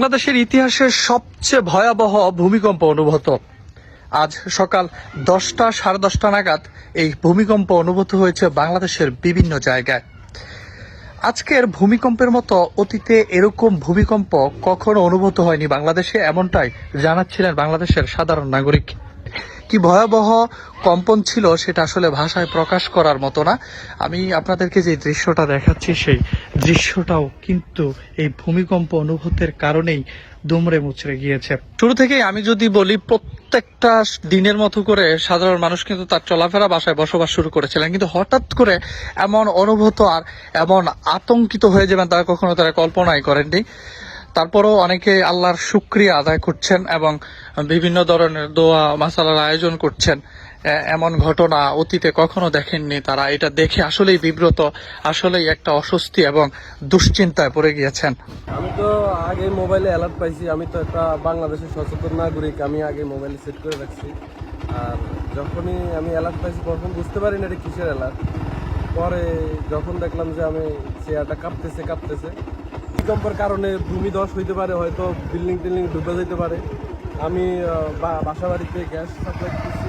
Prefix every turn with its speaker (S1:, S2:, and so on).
S1: বাংলাদেশের ইতিহাসের সবচেয়ে ভয়াবহ ভূমিকম্প অনুভূত। আজ সকাল 10টা সাড়ে 10টা নাগাদ এই ভূমিকম্প অনুভূত হয়েছে বাংলাদেশের বিভিন্ন জায়গায়। আজকের ভূমিকম্পের মতো অতীতে এরকম ভূমিকম্প কখনো অনুভূত হয়নি বাংলাদেশে, এমনটাই জানাচ্ছিলেন বাংলাদেশের সাধারণ নাগরিক। কি ভয়াবহ কম্পন ছিল সেটা আসলে ভাষায় প্রকাশ করার মতো না। আমি আপনাদেরকে যে দৃশ্যটা দেখাচ্ছি সেই দৃশ্যটাও কিন্তু এই ভূমিকম্প অনুভূতের কারণেই দুমড়ে মুচড়ে গিয়েছে। শুরু থেকেই আমি যদি বলি, প্রত্যেকটা দিনের মতো করে সাধারণ মানুষ কিন্তু তার চলাফেরা, বাসায় বসবাস শুরু করেছিলেন, কিন্তু হঠাৎ করে এমন অনুভূত আর এমন আতঙ্কিত হয়ে যাবেন তারা কখনো কল্পনাই করেননি। তারপরেও অনেকে আল্লাহর শুকরিয়া আদায় করছেন এবং বিভিন্ন ধরনের দোয়া মাসালার আয়োজন করছেন। এমন ঘটনা অতীতে কখনো দেখেননি তারা। এটা দেখে আসলেই বিব্রত, আসলেই একটা অস্বস্তি এবং দুশ্চিন্তায় পড়ে গিয়েছেন।
S2: আমি তো আগে মোবাইলে অ্যালার্ট পাইছি। আমি তো একটা বাংলাদেশের সচেতন নাগরিক, আমি আগে মোবাইলে সেট করে রাখছি। আর যখনই আমি অ্যালার্ট পাইছি প্রথম বুঝতে পারি না এটা কিসের অ্যালার্ট। পরে যখন দেখলাম যে আমি চেয়ারটা কাঁপতেছে, ভূমিকম্পের কারণে ভূমিধস হইতে পারে, হয়তো বিল্ডিং টিল্ডিং ডুবে যেতে পারে। আমি বাসা বাড়িতে গ্যাস সাপ্লাই করছি।